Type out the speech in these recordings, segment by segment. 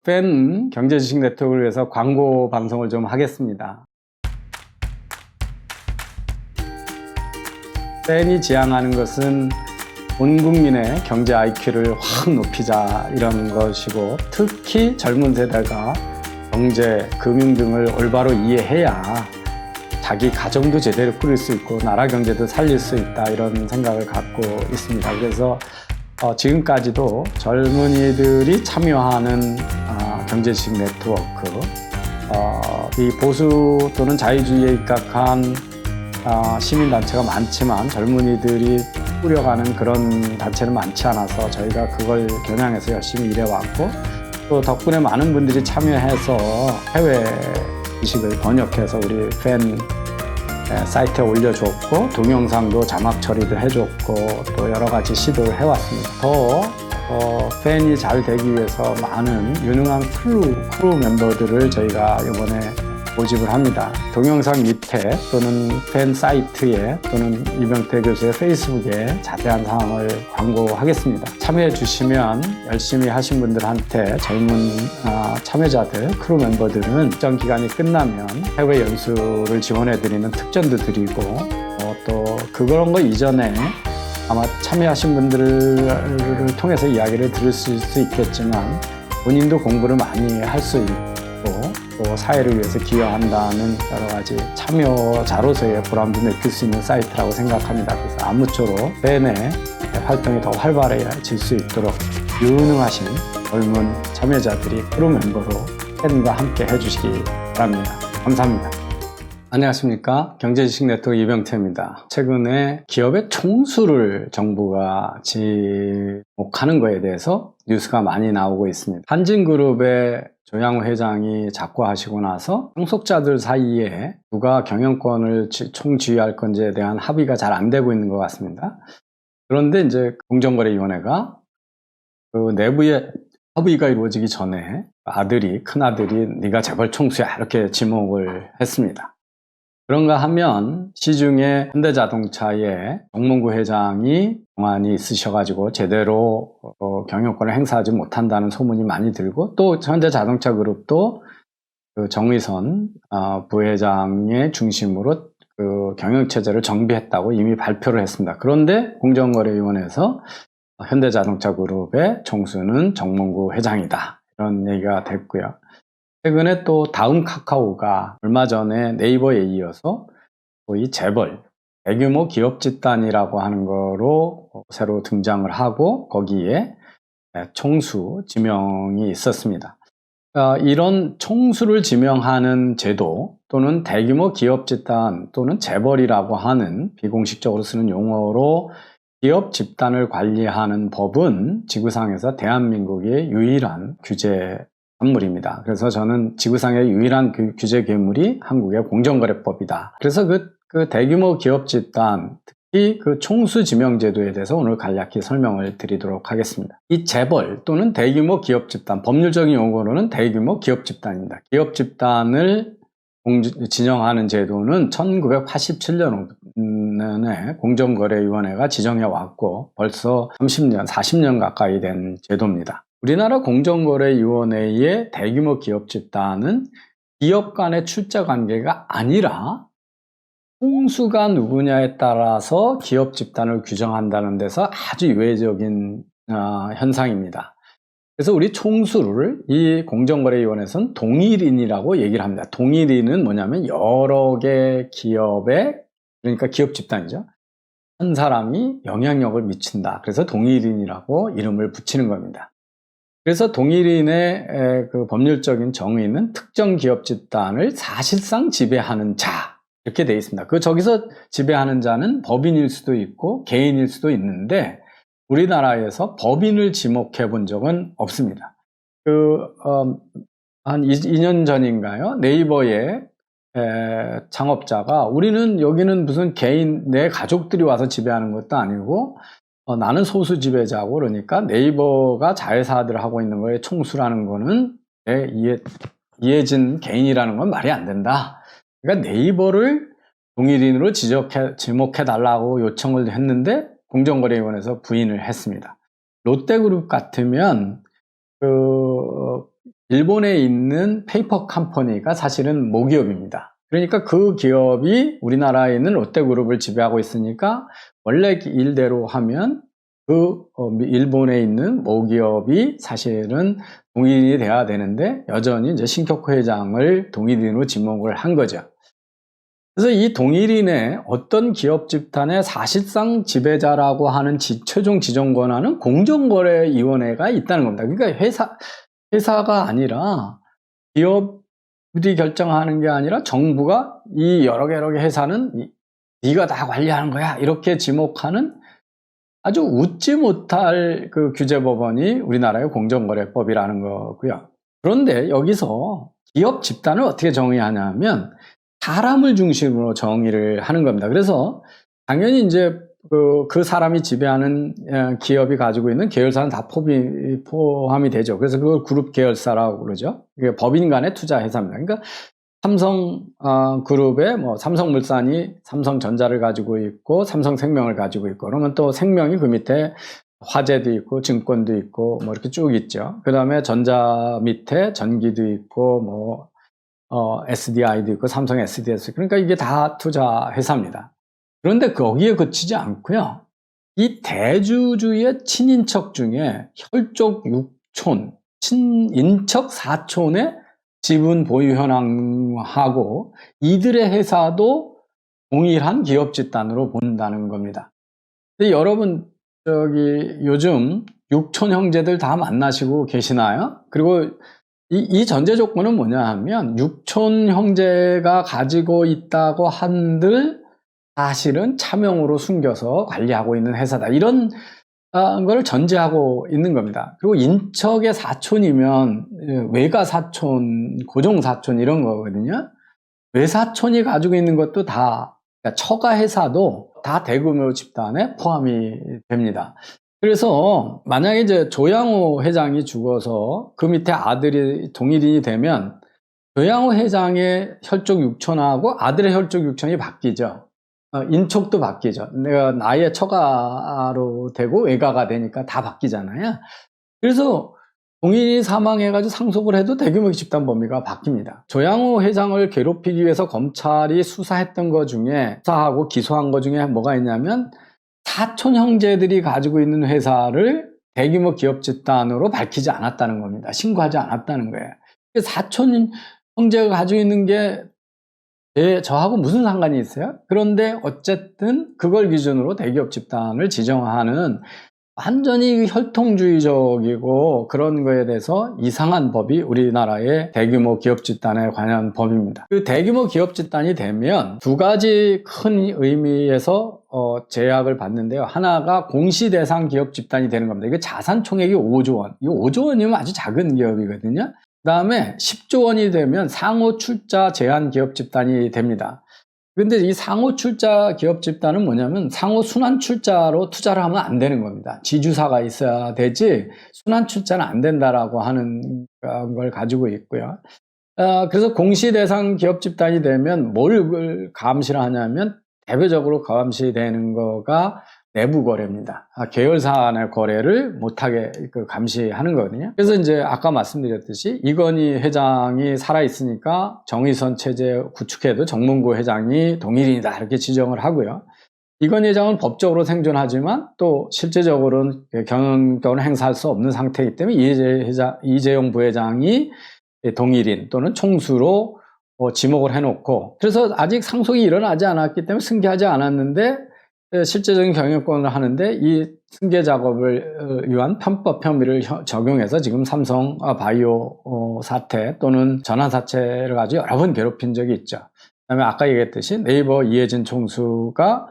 팬 경제지식 네트워크를 위해서 광고 방송을 좀 하겠습니다. 팬이 지향하는 것은 온 국민의 경제 IQ를 확 높이자 이런 것이고, 특히 젊은 세대가 경제, 금융 등을 올바로 이해해야 자기 가정도 제대로 꾸릴 수 있고 나라 경제도 살릴 수 있다, 이런 생각을 갖고 있습니다. 그래서 지금까지도 젊은이들이 참여하는 경제지식 네트워크, 이 보수 또는 자유주의에 입각한 시민단체가 많지만 젊은이들이 꾸려가는 그런 단체는 많지 않아서 저희가 그걸 겨냥해서 열심히 일해왔고, 또 덕분에 많은 분들이 참여해서 해외 지식을 번역해서 우리 팬 사이트에 올려줬고, 동영상도 자막 처리도 해줬고, 또 여러 가지 시도를 해왔습니다. 더 팬이 잘 되기 위해서 많은 유능한 크루 멤버들을 저희가 이번에 모집을 합니다. 동영상 밑에 또는 팬 사이트에 또는 이병태 교수의 페이스북에 자세한 사항을 광고하겠습니다. 참여해 주시면 열심히 하신 분들한테 젊은 참여자들, 크루 멤버들은 특정 기간이 끝나면 해외 연수를 지원해 드리는 특전도 드리고, 또 그런 거 이전에 아마 참여하신 분들을 통해서 이야기를 들을 수 있겠지만 본인도 공부를 많이 할 수 있고 또 사회를 위해서 기여한다는 여러 가지 참여자로서의 보람도 느낄 수 있는 사이트라고 생각합니다. 그래서 아무쪼록 팬의 활동이 더 활발해질 수 있도록 유능하신 젊은 참여자들이 크루 멤버로 팬과 함께 해주시기 바랍니다. 감사합니다. 안녕하십니까. 경제지식 네트워크 이병태입니다. 최근에 기업의 총수를 정부가 지목하는 거에 대해서 뉴스가 많이 나오고 있습니다. 한진그룹의 조양호 회장이 작고하시고 나서 상속자들 사이에 누가 경영권을 총지휘할 건지에 대한 합의가 잘 안 되고 있는 것 같습니다. 그런데 이제 공정거래위원회가 그 내부의 합의가 이루어지기 전에 큰아들이 네가 재벌 총수야, 이렇게 지목을 했습니다. 그런가 하면 시중에 현대자동차의 정몽구 회장이 동안이 있으셔가지고 제대로 경영권을 행사하지 못한다는 소문이 많이 들고, 또 현대자동차 그룹도 그 정의선 부회장의 중심으로 그 경영체제를 정비했다고 이미 발표를 했습니다. 그런데 공정거래위원회에서 현대자동차 그룹의 총수는 정몽구 회장이다, 이런 얘기가 됐고요. 최근에 또 다음 카카오가 얼마 전에 네이버에 이어서 이 재벌, 대규모 기업 집단이라고 하는 거로 새로 등장을 하고 거기에 총수 지명이 있었습니다. 이런 총수를 지명하는 제도 또는 대규모 기업 집단 또는 재벌이라고 하는 비공식적으로 쓰는 용어로 기업 집단을 관리하는 법은 지구상에서 대한민국의 유일한 규제 법물입니다. 그래서 저는 지구상의 유일한 규제 괴물이 한국의 공정거래법이다. 그래서 그 대규모 기업 집단, 특히 그 총수 지명 제도에 대해서 오늘 간략히 설명을 드리도록 하겠습니다. 이 재벌 또는 대규모 기업 집단, 법률적인 용어로는 대규모 기업 집단입니다. 기업 집단을 지정하는 제도는 1987년에 공정거래위원회가 지정해 왔고 벌써 30년, 40년 가까이 된 제도입니다. 우리나라 공정거래위원회의 대규모 기업 집단은 기업 간의 출자 관계가 아니라 총수가 누구냐에 따라서 기업 집단을 규정한다는 데서 아주 유해적인 현상입니다. 그래서 우리 총수를 이 공정거래위원회에서는 동일인이라고 얘기를 합니다. 동일인은 뭐냐면 여러 개 기업의, 그러니까 기업 집단이죠, 한 사람이 영향력을 미친다. 그래서 동일인이라고 이름을 붙이는 겁니다. 그래서 동일인의 그 법률적인 정의는 특정 기업 집단을 사실상 지배하는 자, 이렇게 되어 있습니다. 저기서 지배하는 자는 법인일 수도 있고 개인일 수도 있는데 우리나라에서 법인을 지목해 본 적은 없습니다. 한 2년 전인가요? 네이버의 창업자가 우리는 여기는 무슨 개인, 내 가족들이 와서 지배하는 것도 아니고 나는 소수 지배자고, 그러니까 네이버가 자회사들을 하고 있는 거에 총수라는 거는 이해진 개인이라는 건 말이 안 된다. 그러니까 네이버를 동일인으로 지목해 달라고 요청을 했는데 공정거래위원회에서 부인을 했습니다. 롯데그룹 같으면 일본에 있는 페이퍼 컴퍼니가 사실은 모기업입니다. 그러니까 그 기업이 우리나라에 있는 롯데그룹을 지배하고 있으니까 원래 일대로 하면 그 일본에 있는 모기업이 사실은 동일인이 돼야 되는데 여전히 이제 신격호 회장을 동일인으로 지목을 한 거죠. 그래서 이 동일인의 어떤 기업 집단의 사실상 지배자라고 하는 최종 지정 권한은 공정거래위원회가 있다는 겁니다. 그러니까 회사가 아니라 기업이 결정하는 게 아니라 정부가 이 여러 개 회사는 네가 다 관리하는 거야 이렇게 지목하는 아주 웃지 못할 그 규제법원이 우리나라의 공정거래법이라는 거고요. 그런데 여기서 기업 집단을 어떻게 정의하냐면 사람을 중심으로 정의를 하는 겁니다. 그래서 당연히 이제 그 사람이 지배하는 기업이 가지고 있는 계열사는 다 포함이 되죠. 그래서 그걸 그룹 계열사라고 그러죠. 이게 법인 간의 투자 회사입니다. 그러니까 삼성 그룹에 뭐 삼성물산이 삼성전자를 가지고 있고 삼성생명을 가지고 있고 그러면 또 생명이 그 밑에 화재도 있고 증권도 있고 뭐 이렇게 쭉 있죠. 그 다음에 전자 밑에 전기도 있고 뭐 SDI도 있고 삼성 SDS 그러니까 이게 다 투자 회사입니다. 그런데 거기에 그치지 않고요. 이 대주주의 친인척 중에 혈족 6촌, 친인척 4촌의 지분 보유 현황하고 이들의 회사도 동일한 기업 집단으로 본다는 겁니다. 근데 여러분 요즘 6촌 형제들 다 만나시고 계시나요? 그리고 이 전제 조건은 뭐냐 하면 6촌 형제가 가지고 있다고 한들 사실은 차명으로 숨겨서 관리하고 있는 회사다. 이런 걸 전제하고 있는 겁니다. 그리고 인척의 사촌이면 외가 사촌, 고종 사촌 이런 거거든요. 외사촌이 가지고 있는 것도 다 그러니까 처가 회사도 다 대규모 집단에 포함이 됩니다. 그래서 만약에 이제 조양호 회장이 죽어서 그 밑에 아들이 동일인이 되면 조양호 회장의 혈족 6촌하고 아들의 혈족 6촌이 바뀌죠. 인척도 바뀌죠. 내가 나의 처가로 되고 외가가 되니까 다 바뀌잖아요. 그래서 동일이 사망해가지고 상속을 해도 대규모 집단 범위가 바뀝니다. 조양호 회장을 괴롭히기 위해서 검찰이 수사했던 것 중에 수사하고 기소한 것 중에 뭐가 있냐면 사촌 형제들이 가지고 있는 회사를 대규모 기업 집단으로 밝히지 않았다는 겁니다. 신고하지 않았다는 거예요. 사촌 형제가 가지고 있는 게 저하고 무슨 상관이 있어요? 그런데 어쨌든 그걸 기준으로 대기업 집단을 지정하는 완전히 혈통주의적이고 그런 거에 대해서 이상한 법이 우리나라의 대규모 기업 집단에 관한 법입니다. 그 대규모 기업 집단이 되면 두 가지 큰 의미에서 제약을 받는데요. 하나가 공시대상 기업 집단이 되는 겁니다. 이게 자산 총액이 5조 원. 이 5조 원이면 아주 작은 기업이거든요. 그 다음에 10조 원이 되면 상호 출자 제한 기업 집단이 됩니다. 그런데 이 상호 출자 기업 집단은 뭐냐면 상호 순환 출자로 투자를 하면 안 되는 겁니다. 지주사가 있어야 되지 순환 출자는 안 된다라고 하는 걸 가지고 있고요. 그래서 공시 대상 기업 집단이 되면 뭘 감시를 하냐면 대표적으로 감시되는 거가 내부 거래입니다. 계열사 안의 거래를 못하게 감시하는 거거든요. 그래서 이제 아까 말씀드렸듯이 이건희 회장이 살아있으니까 정의선 체제 구축해도 정문구 회장이 동일인이다 이렇게 지정을 하고요. 이건희 회장은 법적으로 생존하지만 또 실제적으로는 경영권을 행사할 수 없는 상태이기 때문에 이재용 부회장이 동일인 또는 총수로 지목을 해놓고 그래서 아직 상속이 일어나지 않았기 때문에 승계하지 않았는데 실제적인 경영권을 하는데 이 승계 작업을 위한 편법 혐의를 적용해서 지금 삼성 바이오 사태 또는 전환 사채를 가지고 여러 번 괴롭힌 적이 있죠. 그다음에 아까 얘기했듯이 네이버 이해진 총수가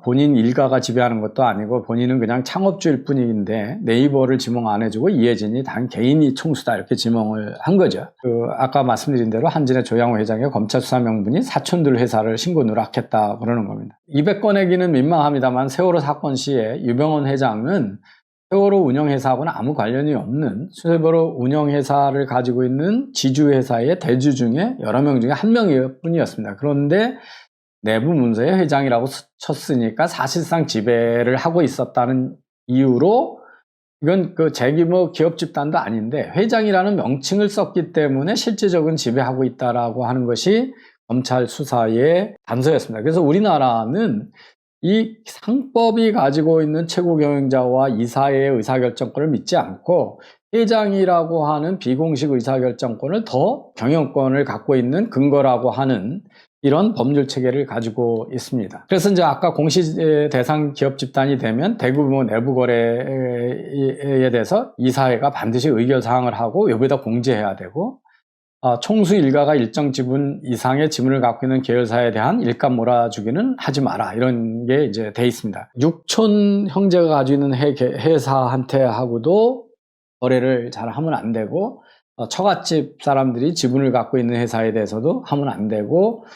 본인 일가가 지배하는 것도 아니고 본인은 그냥 창업주일 뿐인데 네이버를 지목 안 해주고 이해진이 단 개인이 총수다 이렇게 지목을 한 거죠. 아까 말씀드린 대로 한진의 조양호 회장의 검찰 수사 명분이 사촌들 회사를 신고 누락했다 그러는 겁니다. 200건에기는 민망합니다만 세월호 사건 시에 유병헌 회장은 세월호 운영회사하고는 아무 관련이 없는 세월호 운영회사를 가지고 있는 지주회사의 대주 중에 여러 명 중에 한 명뿐이었습니다. 그런데 내부 문서의 회장이라고 쳤으니까 사실상 지배를 하고 있었다는 이유로 이건 그 재규모 기업 집단도 아닌데 회장이라는 명칭을 썼기 때문에 실질적인 지배하고 있다라고 하는 것이 검찰 수사의 단서였습니다. 그래서 우리나라는 이 상법이 가지고 있는 최고 경영자와 이사의 의사결정권을 믿지 않고 회장이라고 하는 비공식 의사결정권을 더 경영권을 갖고 있는 근거라고 하는 이런 법률 체계를 가지고 있습니다. 그래서 이제 아까 공시 대상 기업 집단이 되면 대규모 내부 거래에 대해서 이사회가 반드시 의결 사항을 하고 외부에다 공지해야 되고, 총수 일가가 일정 지분 이상의 지분을 갖고 있는 계열사에 대한 일감 몰아주기는 하지 마라, 이런 게 이제 돼 있습니다. 육촌 형제가 가지고 있는 회사한테 하고도 거래를 잘 하면 안 되고, 처갓집 사람들이 지분을 갖고 있는 회사에 대해서도 하면 안 되고,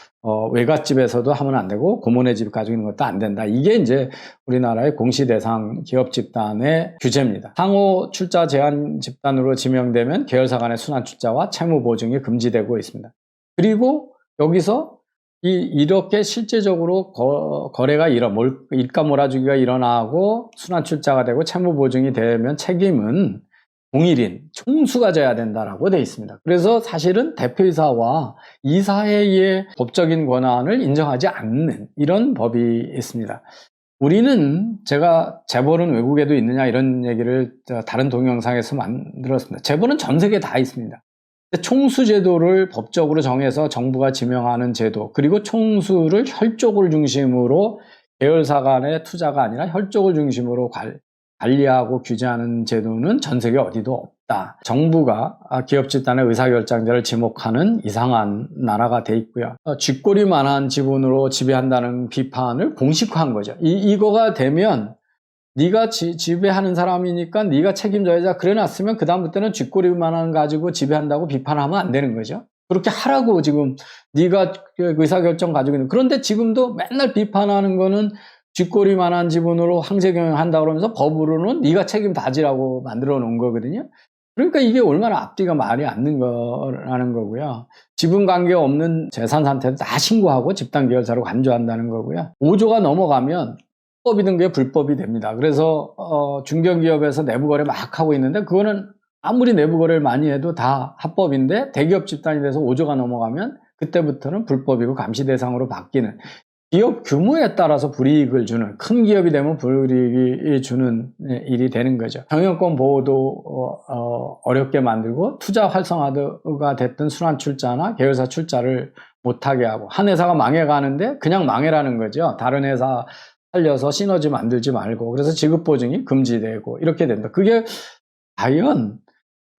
외갓집에서도 하면 안 되고, 고모네 집 가지고 있는 것도 안 된다. 이게 이제 우리나라의 공시대상 기업 집단의 규제입니다. 상호 출자 제한 집단으로 지명되면 계열사 간의 순환 출자와 채무 보증이 금지되고 있습니다. 그리고 여기서 이렇게 실제적으로 거래가 일감 몰아주기가 일어나고 순환 출자가 되고 채무 보증이 되면 책임은 동일인 총수가 져야 된다라고 되어 있습니다. 그래서 사실은 대표이사와 이사회의 법적인 권한을 인정하지 않는 이런 법이 있습니다. 우리는 제가 재벌은 외국에도 있느냐 이런 얘기를 다른 동영상에서 만들었습니다. 재벌은 전 세계에 다 있습니다. 총수 제도를 법적으로 정해서 정부가 지명하는 제도, 그리고 총수를 혈족을 중심으로 계열사 간의 투자가 아니라 혈족을 중심으로 관리하고 규제하는 제도는 전 세계 어디도 없다. 정부가 기업 집단의 의사결정자를 지목하는 이상한 나라가 돼 있고요. 쥐꼬리만한 지분으로 지배한다는 비판을 공식화한 거죠. 이거가 되면 네가 지배하는 사람이니까 네가 책임져야지, 그래놨으면 그 다음부터는 쥐꼬리만한 가지고 지배한다고 비판하면 안 되는 거죠. 그렇게 하라고 지금 네가 의사결정 가지고 있는. 그런데 지금도 맨날 비판하는 거는 쥐꼬리만한 지분으로 황제 경영한다고 그러면서 법으로는 네가 책임 다지라고 만들어 놓은 거거든요. 그러니까 이게 얼마나 앞뒤가 말이 안 는 거라는 거고요. 지분 관계 없는 재산 상태도 다 신고하고 집단 계열사로 간주한다는 거고요. 5조가 넘어가면 불법이든 게 불법이 됩니다. 그래서 중견기업에서 내부 거래 막 하고 있는데 그거는 아무리 내부 거래를 많이 해도 다 합법인데 대기업 집단이 돼서 5조가 넘어가면 그때부터는 불법이고 감시 대상으로 바뀌는, 기업 규모에 따라서 불이익을 주는, 큰 기업이 되면 불이익이 주는 일이 되는 거죠. 경영권 보호도 어렵게 만들고 투자 활성화가 됐던 순환 출자나 계열사 출자를 못하게 하고, 한 회사가 망해가는데 그냥 망해라는 거죠. 다른 회사 살려서 시너지 만들지 말고. 그래서 지급 보증이 금지되고 이렇게 된다. 그게 과연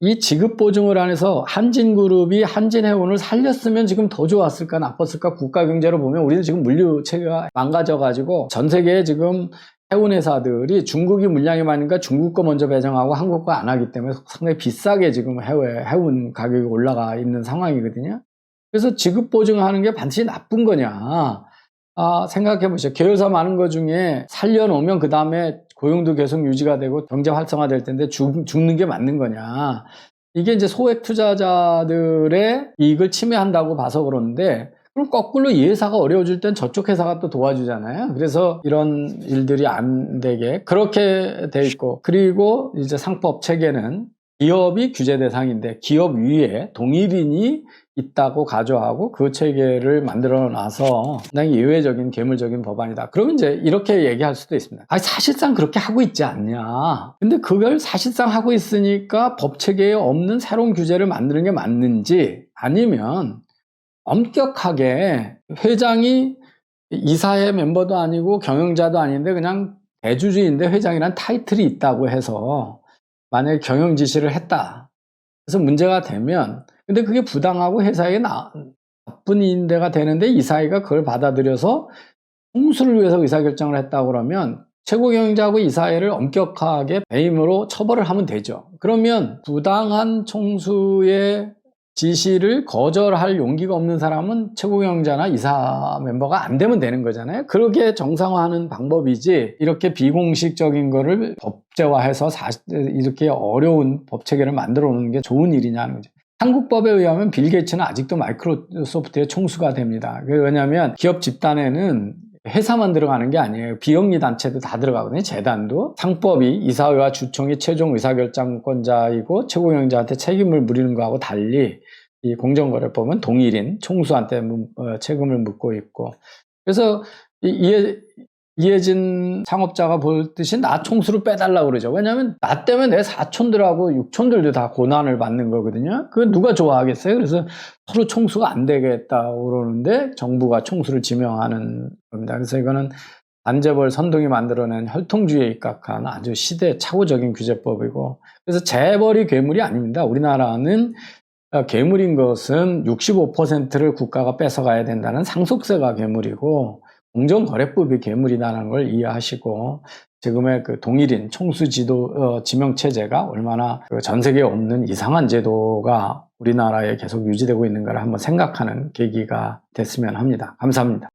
이 지급 보증을 안 해서 한진그룹이 한진해운을 살렸으면 지금 더 좋았을까 나빴을까? 국가 경제로 보면 우리는 지금 물류 체계가 망가져가지고 전 세계에 지금 해운 회사들이 중국이 물량이 많으니까 중국 거 먼저 배정하고 한국 거 안 하기 때문에 상당히 비싸게 지금 해운 가격이 올라가 있는 상황이거든요. 그래서 지급 보증하는 게 반드시 나쁜 거냐? 생각해 보시죠. 계열사 많은 거 중에 살려놓으면 그 다음에 고용도 계속 유지가 되고 경제 활성화될 텐데 죽는 게 맞는 거냐. 이게 이제 소액 투자자들의 이익을 침해한다고 봐서 그러는데, 그럼 거꾸로 이 회사가 어려워질 땐 저쪽 회사가 또 도와주잖아요. 그래서 이런 일들이 안 되게 그렇게 돼 있고, 그리고 이제 상법 체계는 기업이 규제 대상인데 기업 위에 동일인이 있다고 가져하고 그 체계를 만들어 놔서 상당히 예외적인 괴물적인 법안이다. 그러면 이제 이렇게 얘기할 수도 있습니다. 사실상 그렇게 하고 있지 않냐. 근데 그걸 사실상 하고 있으니까 법 체계에 없는 새로운 규제를 만드는 게 맞는지, 아니면 엄격하게 회장이 이사회 멤버도 아니고 경영자도 아닌데 그냥 대주주인데 회장이란 타이틀이 있다고 해서 만약에 경영 지시를 했다. 그래서 문제가 되면, 근데 그게 부당하고 회사에 나쁜 인대가 되는데 이사회가 그걸 받아들여서 총수를 위해서 의사결정을 했다고 그러면 최고 경영자하고 이사회를 엄격하게 배임으로 처벌을 하면 되죠. 그러면 부당한 총수의 지시를 거절할 용기가 없는 사람은 최고 경영자나 이사 멤버가 안 되면 되는 거잖아요. 그렇게 정상화하는 방법이지, 이렇게 비공식적인 거를 법제화해서 이렇게 어려운 법 체계를 만들어 놓는 게 좋은 일이냐는 거죠. 한국 법에 의하면 빌 게이츠는 아직도 마이크로소프트의 총수가 됩니다. 왜냐하면 기업 집단에는 회사만 들어가는 게 아니에요. 비영리 단체도 다 들어가거든요. 재단도. 상법이 이사회와 주총이 최종 의사결정권자이고 최고경영자한테 책임을 물리는 거하고 달리 이 공정거래법은 동일인 총수한테 책임을 묻고 있고, 그래서 이해진 창업자가 볼 듯이 나 총수로 빼달라고 그러죠. 왜냐하면 나 때문에 내 사촌들하고 육촌들도 다 고난을 받는 거거든요. 그건 누가 좋아하겠어요? 그래서 서로 총수가 안 되겠다고 그러는데 정부가 총수를 지명하는 겁니다. 그래서 이거는 안재벌 선동이 만들어낸 혈통주의에 입각한 아주 시대착오적인 규제법이고, 그래서 재벌이 괴물이 아닙니다. 우리나라는 괴물인 것은 65%를 국가가 뺏어가야 된다는 상속세가 괴물이고, 공정거래법이 괴물이라는 걸 이해하시고, 지금의 그 동일인 총수지도 지명체제가 얼마나 전 세계에 없는 이상한 제도가 우리나라에 계속 유지되고 있는가를 한번 생각하는 계기가 됐으면 합니다. 감사합니다.